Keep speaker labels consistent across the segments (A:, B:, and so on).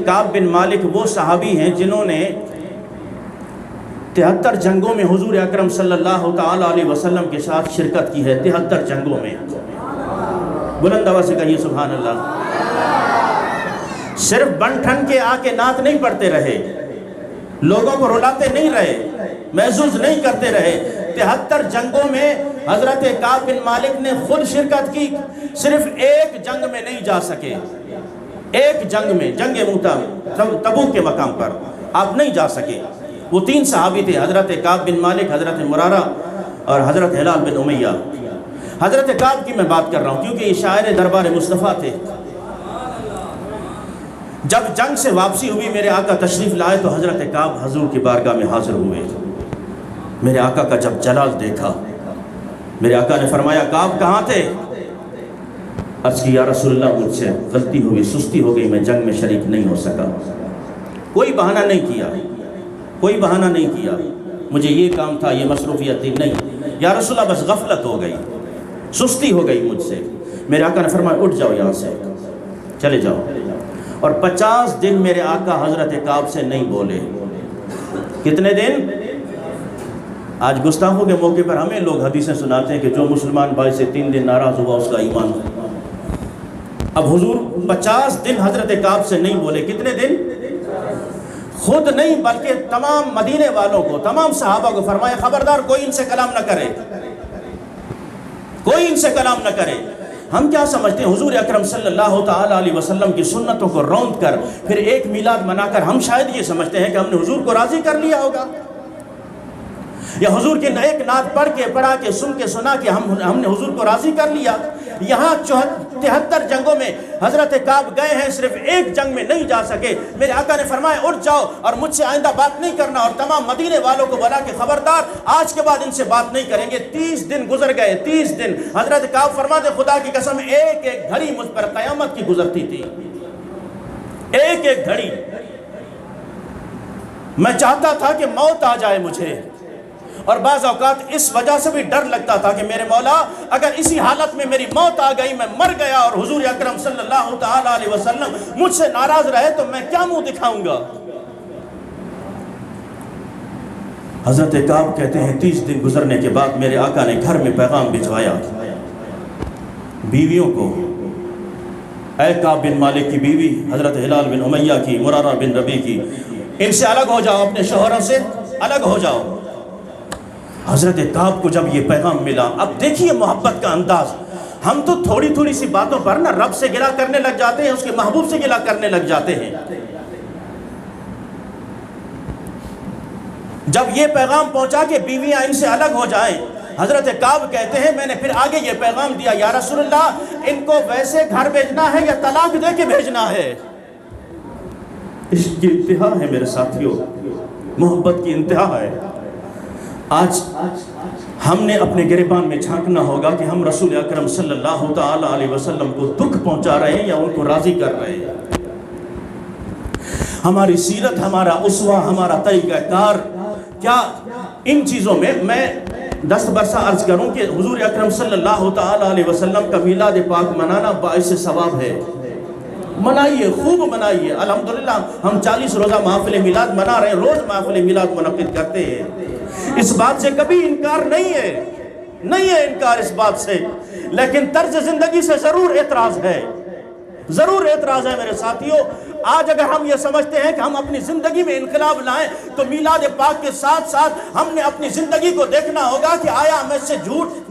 A: کعب بن مالک وہ صحابی ہیں جنہوں نے 73 جنگوں میں حضور اکرم صلی اللہ تعالی علیہ وسلم کے ساتھ شرکت کی ہے. 73 جنگوں میں. بلند آواز سے کہیے سبحان اللہ. صرف بن ٹھن کے آ کے نعت نہیں پڑھتے رہے, لوگوں کو رلاتے نہیں رہے, محسوس نہیں کرتے رہے. 73 جنگوں میں حضرت کعب بن مالک نے خود شرکت کی. صرف ایک جنگ میں نہیں جا سکے, ایک جنگ میں, جنگ موتا تبوک کے مقام پر آپ نہیں جا سکے. وہ 3 صحابی تھے, حضرت کعب بن مالک, حضرت مرارہ اور حضرت ہلال بن امیہ. حضرت کعب کی میں بات کر رہا ہوں کیونکہ یہ شاعر دربار مصطفیٰ تھے. جب جنگ سے واپسی ہوئی, میرے آقا تشریف لائے تو حضرت کعب حضور کی بارگاہ میں حاضر ہوئے. میرے آقا کا جب جلال دیکھا, میرے آقا نے فرمایا کعب کہاں تھے؟ عرض کی یا رسول اللہ مجھ سے غلطی ہوئی, سستی ہو گئی, میں جنگ میں شریک نہیں ہو سکا. کوئی بہانہ نہیں کیا, کوئی بہانہ نہیں کیا, مجھے یہ کام تھا, یہ مصروفیت تھی. نہیں یا رسول اللہ بس غفلت ہو گئی, سستی ہو گئی مجھ سے. میرے آقا نے فرمایا اٹھ جاؤ یہاں سے, چلے جاؤ. اور 50 دن میرے آقا حضرت کعب سے نہیں بولے. کتنے دن؟ آج گستاخوں کے موقع پر ہمیں لوگ حدیثیں سناتے ہیں کہ جو مسلمان بھائی سے 3 دن ناراض ہوا اس کا ایمان ہو. اب حضور 50 دن حضرت کعب سے نہیں بولے. کتنے دن؟ خود نہیں بلکہ تمام مدینے والوں کو, تمام صحابہ کو فرمایا خبردار کوئی ان سے کلام نہ کرے, کوئی ان سے کلام نہ کرے. ہم کیا سمجھتے ہیں حضور اکرم صلی اللہ تعالی علیہ وسلم کی سنتوں کو روند کر پھر ایک میلاد منا کر ہم شاید یہ سمجھتے ہیں کہ ہم نے حضور کو راضی کر لیا ہوگا, یا حضور کے ایک نعت پڑھ کے پڑھا کے سن کے سنا کہ ہم نے حضور کو راضی کر لیا. یہاں 73 جنگوں میں حضرت کعب گئے ہیں, صرف ایک جنگ میں نہیں جا سکے. میرے آقا نے فرمایا اٹھ جاؤ اور مجھ سے آئندہ بات نہیں کرنا. اور تمام مدینے والوں کو بلا کہ خبردار آج کے بعد ان سے بات نہیں کریں گے. 30 دن گزر گئے, 30 دن. حضرت کعب فرماتے خدا کی قسم ایک ایک گھڑی مجھ پر قیامت کی گزرتی تھی, ایک ایک گھڑی. میں چاہتا تھا کہ موت آ جائے مجھے, اور بعض اوقات اس وجہ سے بھی ڈر لگتا تھا کہ میرے مولا اگر اسی حالت میں میری موت آ گئی, میں مر گیا اور حضور اکرم صلی اللہ تعالی علیہ وسلم مجھ سے ناراض رہے تو میں کیا منہ دکھاؤں گا. حضرت کعب کہتے ہیں 30 دن گزرنے کے بعد میرے آقا نے گھر میں پیغام بھجوایا بیویوں کو, اے کعب بن مالک کی بیوی حضرت ہلال بن امیہ کی, مرارہ بن ربیع کی, ان سے الگ ہو جاؤ, اپنے شوہروں سے الگ ہو جاؤ. حضرت کعب کو جب یہ پیغام ملا, اب دیکھیے محبت کا انداز. ہم تو تھوڑی تھوڑی سی باتوں پر نا رب سے گلہ کرنے لگ جاتے ہیں, اس کے محبوب سے گلہ کرنے لگ جاتے ہیں. جب یہ پیغام پہنچا کہ بیویاں ان سے الگ ہو جائیں, حضرت کعب کہتے ہیں میں نے پھر آگے یہ پیغام دیا یا رسول اللہ ان کو ویسے گھر بھیجنا ہے یا طلاق دے کے بھیجنا ہے. عشق کی انتہا ہے میرے ساتھیوں, محبت کی انتہا ہے. آج ہم نے اپنے گریبان میں جھانکنا ہوگا کہ ہم رسول اکرم صلی اللہ تعالی علیہ وسلم کو دکھ پہنچا رہے ہیں یا ان کو راضی کر رہے ہیں. ہماری سیرت, ہمارا اسوہ, ہمارا طریقہ کار کیا ان چیزوں میں دست برسہ عرض کروں کہ حضور اکرم صلی اللہ تعالی علیہ وسلم کا میلاد پاک منانا باعث ثواب ہے. منائیے, خوب منائیے. الحمدللہ ہم 40 روزہ محفل میلاد منا رہے ہیں, روز محفل میلاد منعقد کرتے ہیں. اس بات سے کبھی انکار نہیں ہے, نہیں ہے انکار اس بات سے, لیکن طرز زندگی سے ضرور اعتراض ہے, ضرور اعتراض ہے میرے ساتھیوں. آج اگر ہم یہ سمجھتے ہیں کہ ہم اپنی زندگی میں انقلاب لائیں تو میلاد پاک کے ساتھ ساتھ ہم نے اپنی زندگی کو دیکھنا ہوگا کہ آیا میں سے جھوٹ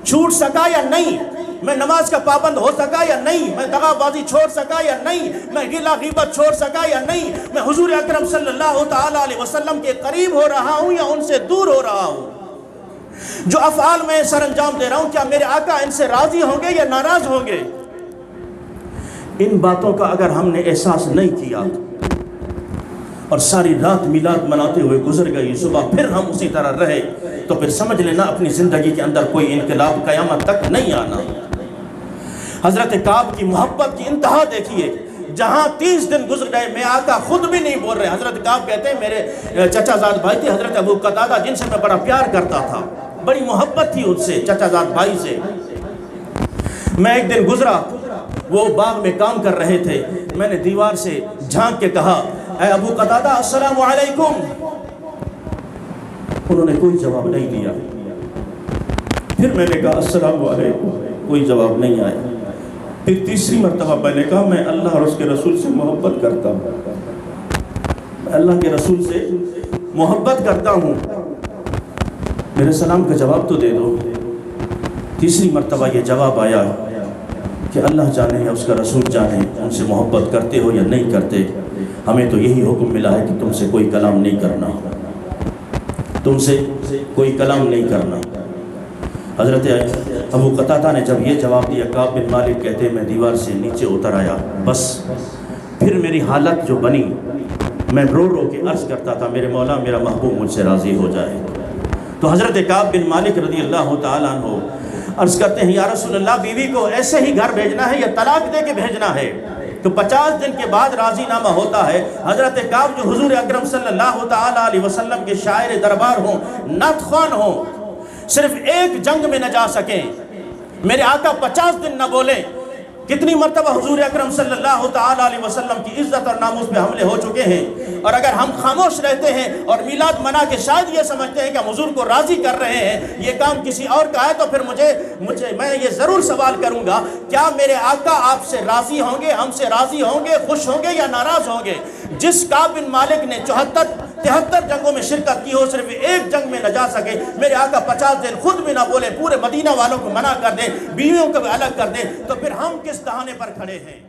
A: چھوٹ سکا یا نہیں, میں نماز کا پابند ہو سکا یا نہیں, میں دغا بازی چھوڑ سکا یا نہیں, میں غیلہ غیبت چھوڑ سکا یا نہیں, میں حضور اکرم صلی اللہ تعالی علیہ وسلم کے قریب ہو رہا ہوں یا ان سے دور ہو رہا ہوں. جو افعال میں سر انجام دے رہا ہوں کیا میرے آقا ان سے راضی ہوں گے یا ناراض ہوں گے. ان باتوں کا اگر ہم نے احساس نہیں کیا اور ساری رات میلاد مناتے ہوئے گزر گئی, صبح پھر ہم اسی طرح رہے, تو پھر سمجھ لینا اپنی زندگی کے اندر کوئی انقلاب قیامت تک نہیں آنا. حضرت کعب کی محبت کی انتہا دیکھیے, جہاں 30 دن گزر گئے میں آقا خود بھی نہیں بول رہے. حضرت کعب کہتے ہیں میرے چچا زاد بھائی تھے حضرت ابو قتادہ, جن سے میں بڑا پیار کرتا تھا, بڑی محبت تھی ان سے, چچا زاد بھائی سے. میں ایک دن گزرا, وہ باغ میں کام کر رہے تھے, میں نے دیوار سے جھانک کے کہا اے ابو قتادہ السلام علیکم، انہوں نے کوئی جواب نہیں دیا۔ پھر میں نے کہا السلام علیکم، کوئی جواب نہیں آیا۔ پھر تیسری مرتبہ میں نے کہا میں اللہ اور اس کے رسول سے محبت کرتا ہوں، میں اللہ کے رسول سے محبت کرتا ہوں، میرے سلام کا جواب تو دے دو۔ تیسری مرتبہ یہ جواب آیا کہ اللہ جانے یا اس کا رسول جانے ان سے محبت کرتے ہو یا نہیں کرتے، ہمیں تو یہی حکم ملا ہے کہ تم سے کوئی کلام نہیں کرنا، تم سے کوئی کلام نہیں کرنا۔ حضرت ابو قتادہ نے جب یہ جواب دیا، کعب بن مالک کہتے ہیں میں دیوار سے نیچے اتر آیا، بس پھر میری حالت جو بنی، میں رو رو کے عرض کرتا تھا میرے مولا میرا محبوب مجھ سے راضی ہو جائے۔ تو حضرت کعب بن مالک رضی اللہ تعالیٰ عنہ عرض کرتے ہیں یا رسول اللہ بیوی کو ایسے ہی گھر بھیجنا ہے یا طلاق دے کے بھیجنا ہے؟ تو 50 دن کے بعد راضی نامہ ہوتا ہے۔ حضرت کعب جو حضور اکرم صلی اللہ تعالیٰ علیہ وسلم کے شاعر دربار ہوں، نعت خوان ہوں، صرف ایک جنگ میں نہ جا سکیں، میرے آقا 50 دن نہ بولیں، کتنی مرتبہ حضور اکرم صلی اللہ تعالیٰ علیہ وسلم کی عزت اور ناموس پہ حملے ہو چکے ہیں، اور اگر ہم خاموش رہتے ہیں اور میلاد منا کے شاید یہ سمجھتے ہیں کہ ہم حضور کو راضی کر رہے ہیں، یہ کام کسی اور کا ہے، تو پھر میں یہ ضرور سوال کروں گا کیا میرے آقا آپ سے راضی ہوں گے، ہم سے راضی ہوں گے، خوش ہوں گے یا ناراض ہوں گے؟ جس کعب بن مالک نے 73 جنگوں میں شرکت کی ہو، صرف ایک جنگ میں نہ جا سکے، میرے آقا 50 دن خود بھی نہ بولے، پورے مدینہ والوں کو منع کر دیں، بیویوں کو بھی الگ کر دیں، تو پھر ہم کس دہانے پر کھڑے ہیں؟